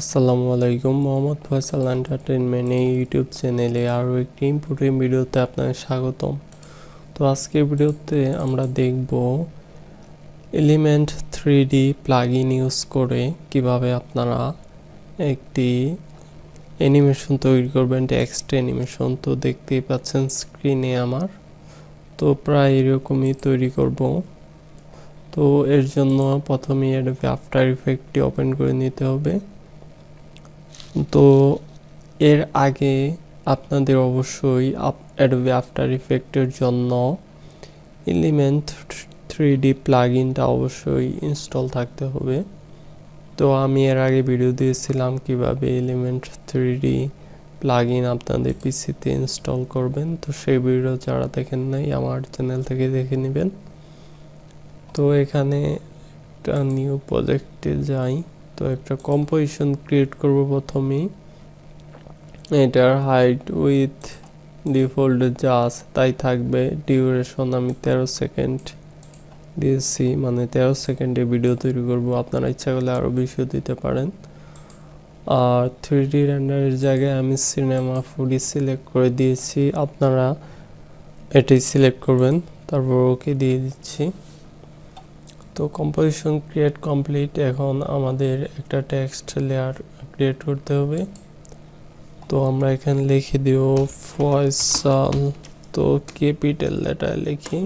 আসসালামু আলাইকুম। মোহাম্মদ ফয়সাল এন্টারটেইনমেন্ট এই ইউটিউব চ্যানেলে আরও একটি ইম্পর্টেন্ট ভিডিওতে আপনাদের স্বাগতম। তো আজকের ভিডিওতে আমরা দেখব এলিমেন্ট 3D প্লাগইন ইউজ করে কিভাবে আপনারা একটি অ্যানিমেশন তৈরি করবেন, টেক্সট অ্যানিমেশন। তো দেখতেই পাচ্ছেন স্ক্রিনে আমার, তো প্রায় এরকমই তৈরি করব। তো এর জন্য প্রথমে আফটার ইফেক্টটি ওপেন করে নিতে হবে। তো এর আগে আপনাদের অবশ্যই অ্যাডোবি আফটার ইফেক্টের জন্য এলিমেন্ট 3D প্লাগইনটা অবশ্যই ইনস্টল থাকতে হবে। তো আমি এর আগে ভিডিও দিয়েছিলাম কিভাবে এলিমেন্ট 3D প্লাগইন আপনাদের পিসিতে ইনস্টল করবেন। তো সেই ভিডিও যারা দেখেন নাই আমার চ্যানেল থেকে দেখে নেবেন। তো এখানে একটা নিউ প্রজেক্টে যাই। তো একটা কম্পোজিশন ক্রিয়েট করব প্রথমেই। এটার হাইট উইথ ডিফল্ট যা আছে তাই থাকবে। ডিউরেশন আমি 13 সেকেন্ড দিয়েছি, মানে 13 সেকেন্ডে ভিডিও তৈরি করব। আপনারা ইচ্ছা করলে আরও বেশিও দিতে পারেন। আর 3D রেন্ডারের জায়গায় আমি সিনেমা 4D সিলেক্ট করে দিয়েছি, আপনারা এটাই সিলেক্ট করবেন। তারপর ওকে দিয়ে দিচ্ছি। তো কম্পোজিশন ক্রিয়েট কমপ্লিট। এখন আমাদের একটা টেক্সট লেয়ার ক্রিয়েট করতে হবে। তো আমরা এখানে লিখে দিব ফয়সাল। তো ক্যাপিটাল লেটার লিখি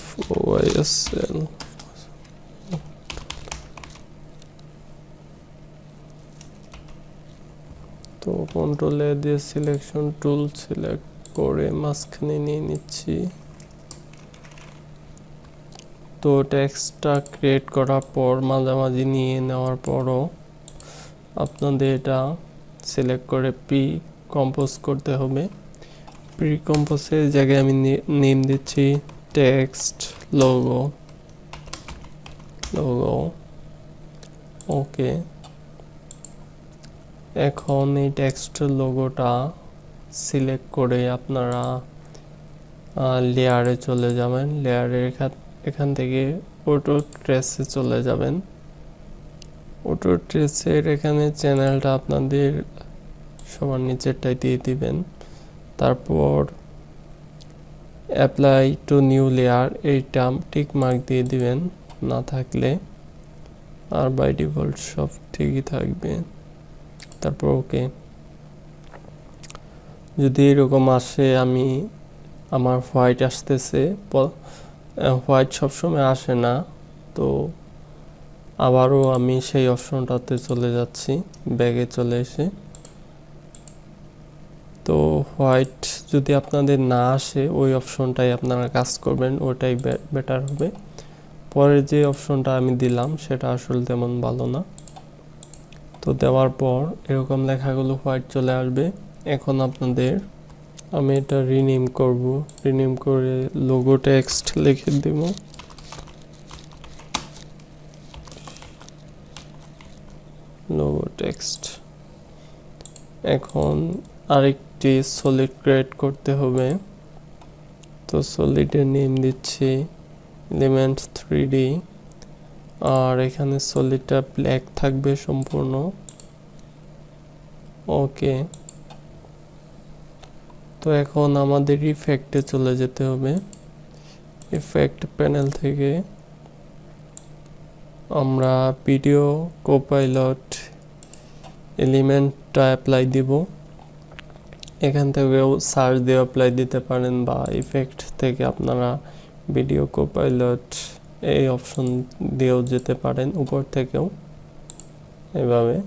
FOYSL। তো কন্ট্রোল এ দিয়ে সিলেকশন টুল সিলেক্ট করে মাঝখানে নিয়ে নিচ্ছি। তো টেক্সটটা ক্রিয়েট করার পর মাঝামাঝি নিয়ে নেওয়ার পরও আপনাদের এটা সিলেক্ট করে প্রি কম্পোজ করতে হবে। প্রি কম্পোজের জায়গায় আমি নেম দিচ্ছি টেক্সট লোগো। ওকে। এখন এই টেক্সট লোগোটা সিলেক্ট করে আপনারা লেয়ারে চলে যাবেন। লেয়ারের এখান থেকে অটো ট্রেসে চলে যাবেন। অটো ট্রেসের এখানে চ্যানেলটা আপনাদের সবার নিচেরটাই দিয়ে দিবেন। তারপর অ্যাপ্লাই টু নিউ লেয়ার এইটা টিক মার্ক দিয়ে দিবেন, না থাকলে। আর বাই ডিফল্ট সব ঠিকই থাকবে। তারপর ওকে। যদি এরকম আসে, আমার হোয়াইট আসতেছে, হোয়াইট সবসময় আসে না, তো আবারও আমি সেই অপশনটাতে চলে যাচ্ছি, ব্যাগে চলে এসে। তো হোয়াইট যদি আপনাদের না আসে ওই অপশনটাই আপনারা কাজ করবেন, ওটাই বেটার হবে। পরের যে অপশনটা আমি দিলাম সেটা আসলে তেমন ভালো না। তো দেওয়ার পর এরকম লেখাগুলো হোয়াইট চলে আসবে। এখন আপনাদের আমি এটা রিনেম করব। রিনেম করে লোগো টেক্সট লিখে দেব। Logo text. এখন আরেকটি সলিড ক্রিয়েট করতে হবে। তো সলিডের নেম দিচ্ছি এলিমেন্ট 3D। আর এখানে সলিডটা ব্ল্যাক থাকবে সম্পূর্ণ। ওকে। তো এখন আমাদের ইফেক্টে চলে যেতে হবে। ইফেক্ট প্যানেল থেকে আমরা ভিডিও কোপাইলট এলিমেন্টটা অ্যাপ্লাই দিব। এখান থেকেও সার্চ দিয়ে অ্যাপ্লাই দিতে পারেন, বা ইফেক্ট থেকে আপনারা ভিডিও কোপাইলট এই অপশন দিয়েও যেতে পারেন, উপর থেকেও এভাবে।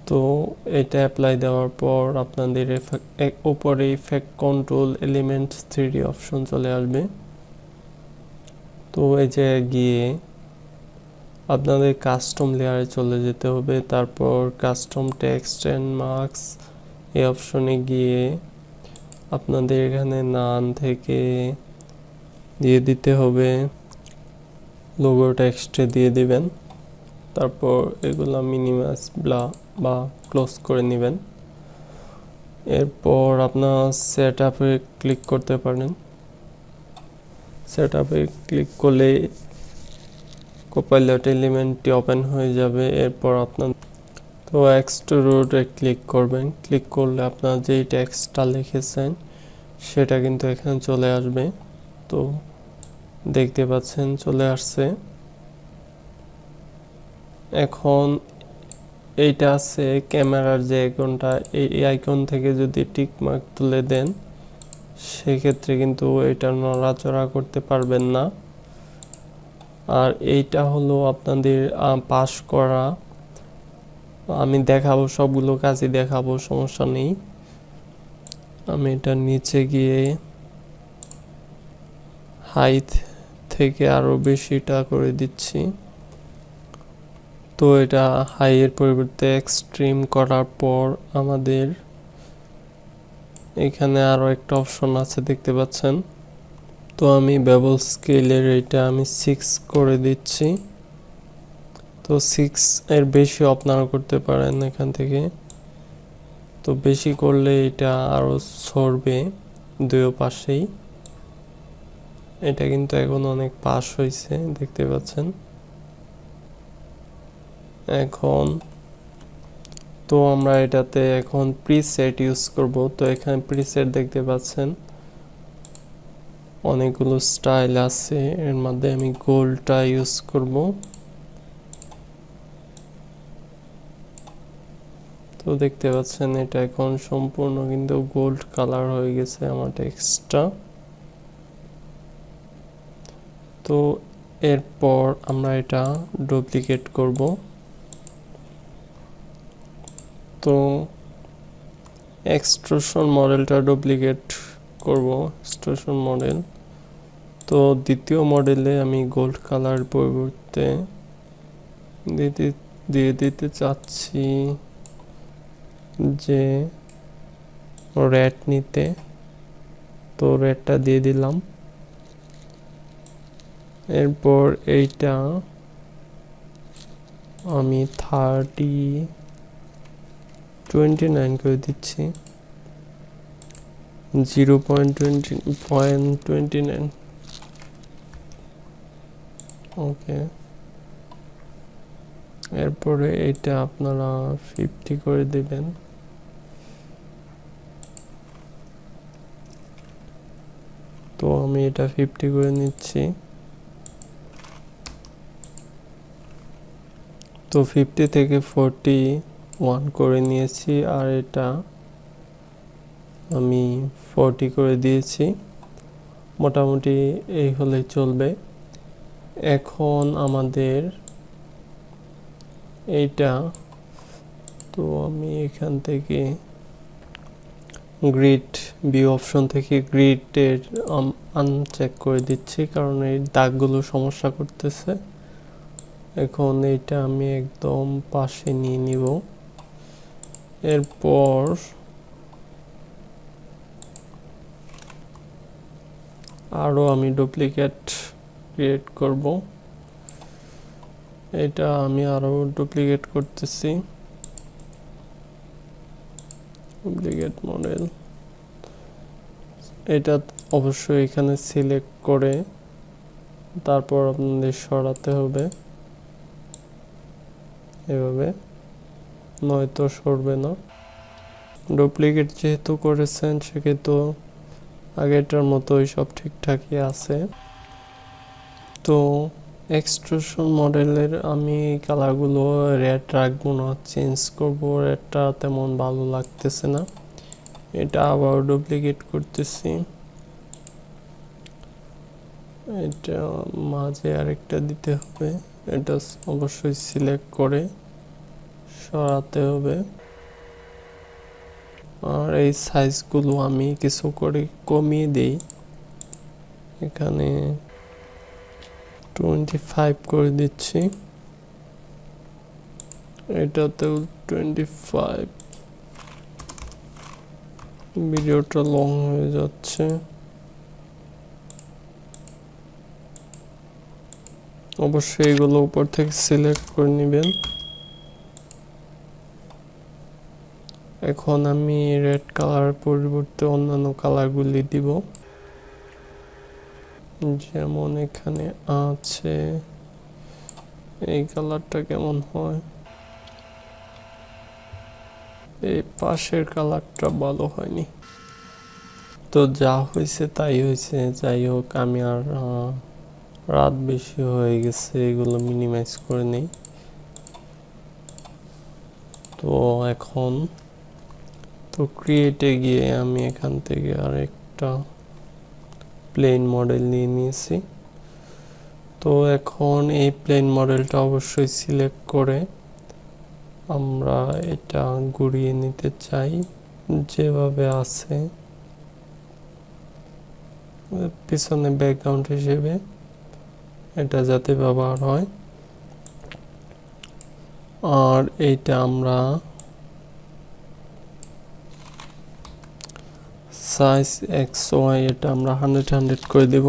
তো এটা অ্যাপ্লাই দেওয়ার পর আপনাদের উপরে effect control element 3D option চলে আসবে। তো এই যে গিয়ে আপনাদের কাস্টম লেয়ারে চলে যেতে হবে। তারপর কাস্টম টেক্সট অ্যান্ড মার্কস এই অপশনে গিয়ে আপনাদের এখানে নাম থেকে দিয়ে দিতে হবে, লোগো টেক্সটে দিয়ে দিবেন। তারপর এগুলো মিনিমাইজ বা ক্লোজ করে নেবেন। এরপর আপনার সেট আপে ক্লিক করতে পারেন। সেট আপে ক্লিক করলে কোপাইলট এলিমেন্টটি ওপেন হয়ে যাবে। এরপর আপনার তো এক্সট্রুডে ক্লিক করবেন। ক্লিক করলে আপনার যেই টেক্সটটা লিখেছেন সেটা কিন্তু এখানে চলে আসবে। তো দেখতে পাচ্ছেন চলে আসছে। এখন এইটা আছে ক্যামেরার যে আইকনটা, এই আইকন থেকে যদি টিক মার্ক তুলে দেন সেক্ষেত্রে কিন্তু এটা নড়াচড়া করতে পারবেন না। আর এইটা হলো আপনাদের পাস করা। আমি দেখাবো, সবগুলো কাজই দেখাবো, সমস্যা নেই। আমি এটা নিচে গিয়ে হাইট থেকে আরো বেশিটা করে দিচ্ছি। তো এটা হাই এর পরিবর্তে এক্সট্রিম করার পর আমাদের এখানে আরো একটা অপশন আছে দেখতে পাচ্ছেন। তো আমি বেবল স্কেলের এটা আমি 6 করে দিচ্ছি। তো 6 এর বেশি আপনারা করতে পারেন এখান থেকে। তো বেশি করলে এটা আরো সরবে দুই পাশেই। এটা কিন্তু এখন অনেক পাশ হয়েছে দেখতে পাচ্ছেন। এখন তো আমরা এটাতে এখন প্রিসেট ইউজ করব। তো এখানে প্রিসেট দেখতে পাচ্ছেন অনেকগুলো স্টাইল আছে, এর মধ্যে আমি গোল্ডটা ইউজ করব। তো দেখতে পাচ্ছেন এটা এখন সম্পূর্ণ কিন্তু গোল্ড কালার হয়ে গেছে আমার টেক্সটটা। তো এরপর আমরা এটা ডুপ্লিকেট করব। তো এক্সট্রুশন মডেলটা ডুপ্লিকেট করব, এক্সট্রুশন মডেল। তো দ্বিতীয় মডেলে আমি গোল্ড কালার পরিবর্তে দিয়ে দিতে চাচ্ছি যে রেড নিতে। তো রেডটা দিয়ে দিলাম। এরপর এইটা আমি 29 করে দিচ্ছি, 0.29। ওকে, এরপরে এটা আপনারা 50 করে দেবেন। তো আমি এটা 50 করে নিচ্ছি। তো 50 থেকে 41 করে নিয়েছি, আর এটা আমি 40 করে দিয়েছি। মোটামুটি এই হলেই চলবে। এখন আমাদের এইটা, তো আমি এখান থেকে গ্রিড ভিউ অপশন থেকে গ্রিডের আনচেক করে দিচ্ছি, কারণ এই দাগগুলো সমস্যা করতেছে। এখন এইটা আমি একদম পাশে নিয়ে নিব। এরপর আরো আমি ডুপ্লিকেট ক্রিয়েট করব। এটা আমি আরো ডুপ্লিকেট করতেছি, ডুপ্লিকেট মডেল। এটা অবশ্যই এখানে সিলেক্ট করে তারপর আপনাদের সরাতে হবে এভাবে, নয়তো সরবে না। ডুপ্লিকেট যেহেতু করেছেন সেক্ষেত্রে আগেরটার মতোই সব ঠিকঠাকই আছে। তো এক্সট্রুশন মডেলের আমি কালারগুলো রেড রাখবো না, চেঞ্জ করব। রেডটা তেমন ভালো লাগতেছে না, এটা আবার ডুপ্লিকেট করতেছি। এটা মাঝে আরেকটা দিতে হবে, এটা অবশ্যই সিলেক্ট করে সরাতে হবে। আর এই সাইজগুলো আমি কিছু করে কমিয়ে দিই, এখানে 25 করে দিচ্ছি, এটাতেও 25। ভিডিওটা লং হয়ে যাচ্ছে, অবশ্যই এগুলো উপর থেকে সিলেক্ট করে নেবেন। এখন আমি রেড কালার পরিবর্তে অন্যান্য কালারগুলি দিব, যেমন এখানে আছে এই কালারটা কেমন হয়, এই পাশের কালারটা ভালো হয়নি। তো যা হয়েছে তাই হয়েছে, যাই হোক আমি আর রাত বেশি হয়ে গেছে, এগুলো মিনিমাইজ করে নেই। তো এখন তো ক্রিয়েটে গিয়ে আমি এখান থেকে আর একটা প্লেন মডেল নিয়ে নিয়েছি। তো এখন এই প্লেন মডেলটা অবশ্যই সিলেক্ট করে আমরা এটা ঘুরিয়ে নিতে চাই যেভাবে আছে, পিছনে ব্যাকগ্রাউন্ড হিসেবে এটা যাতে ব্যবহার হয়। আর এইটা আমরা সাইজ এক্স ওয়াই এটা আমরা 100 করে দেব।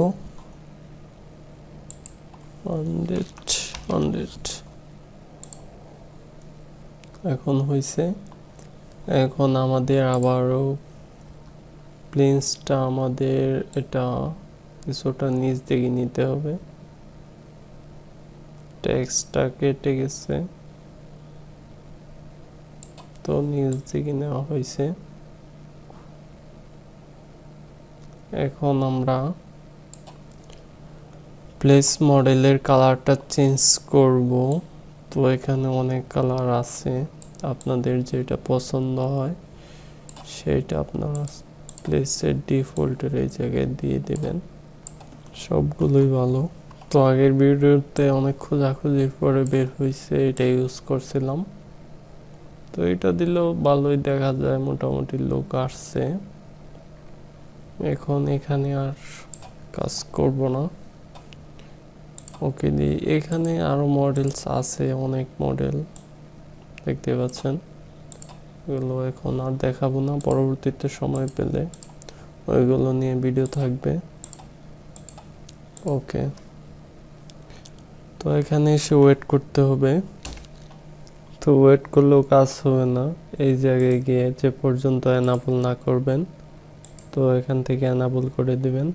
100 এখন হয়েছে। এখন আমাদের আবারও প্লেন্সটা আমাদের এটা কিছুটা নিচ দিকে নিতে হবে, টেক্সটটা কেটে গেছে তো নিচ দিকে নেওয়া হয়েছে। এখন আমরা প্লেস মডেলের কালারটা চেঞ্জ করব। তো এখানে অনেক কালার আছে, আপনাদের যেটা পছন্দ হয় সেটা আপনারা প্লেসের ডিফল্টের এই জায়গায় দিয়ে দেবেন, সবগুলোই ভালো। তো আগের ভিডিওতে অনেক খোঁজাখুঁজির পরে বের হয়েছে, এটা ইউজ করছিলাম। তো এটা দিলেও ভালোই দেখা যায়, মোটামুটি লোক আসছে। এখন এখানে আর কাজ করব না, ওকে দিই। এখানে আরো মডেলস আছে, অনেক মডেল দেখতে পাচ্ছেন, এগুলো এখন আর দেখাবো না, পরবর্তীতে সময় পেলে ওইগুলো নিয়ে ভিডিও থাকবে। ওকে, তো এখানে এসে ওয়েট করতে হবে। তো ওয়েট করলেও কাজ হবে না, এই জায়গায় গিয়ে যে পর্যন্ত এনাবল না করবেন তো এখান থেকে এনাবল করে দিবেন।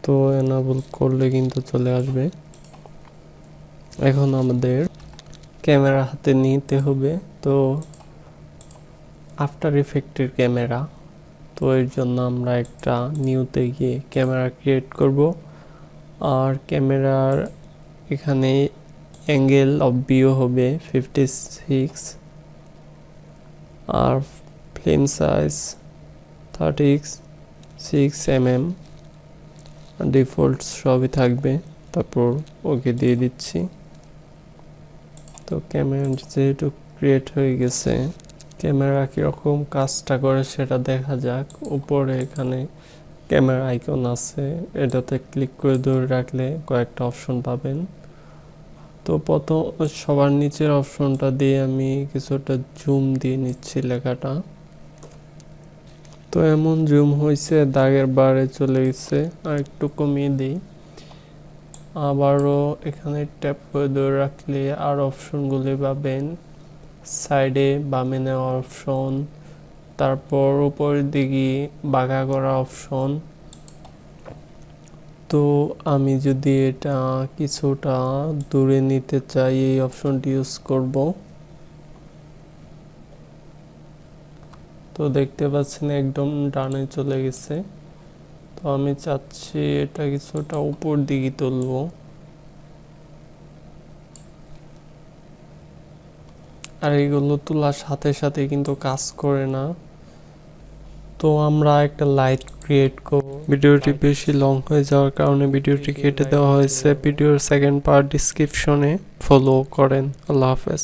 তো এনাবল করলে কিন্তু চলে আসবে। এখন আমাদের ক্যামেরা হাতে নিতে হবে। তো আফটার ইফেক্টের ক্যামেরা, তো এর জন্য আমরা একটা নিউতে গিয়ে ক্যামেরা ক্রিয়েট করব। আর ক্যামেরার এখানে অ্যাঙ্গেল অফ ভিউ হবে 56 আর ফ্রেম সাইজ 36 mm, ডিফল্ট সবই থাকবে। তারপর ওকে দিয়ে দিচ্ছি। তো ক্যামেরা যেহেতু ক্রিয়েট হয়ে গেছে, ক্যামেরা কীরকম কাজটা করে সেটা দেখা যাক। উপরে এখানে ক্যামেরা আইকন আছে, এটাতে ক্লিক করে ধরে রাখলে কয়েকটা অপশন পাবেন। তো প্রথম সবার নিচের অপশনটা দিয়ে আমি কিছুটা জুম দিয়ে নিচ্ছি লেখাটা। তো এমন জুম হয়েছে দাগের বারে চলে গেছে, আর একটু কমিয়ে দিই। আবারও এখানে ট্যাপ করে ধরে রাখলে আর অপশনগুলি পাবেন, সাইডে বামে নেওয়া অপশন, তারপর উপরের দিকে বাঁকা করা অপশন। তো আমি যদি এটা কিছুটা দূরে নিতে চাই এই অপশনটি ইউজ করব। তো দেখতে পাচ্ছেন একদম ডানে চলে গেছে। তো আমি চাচ্ছি এটা কিছুটা উপর দিকে তুলবো। আর এগুলো তোলার সাথে সাথে কিন্তু কাজ করে না। তো আমরা একটা লাইট ক্রিয়েট করব। ভিডিওটি বেশি লং হয়ে যাওয়ার কারণে ভিডিওটি কেটে দেওয়া হয়েছে। ভিডিওর সেকেন্ড পার্ট ডিসক্রিপশনে ফলো করেন। আল্লাহ হাফেজ।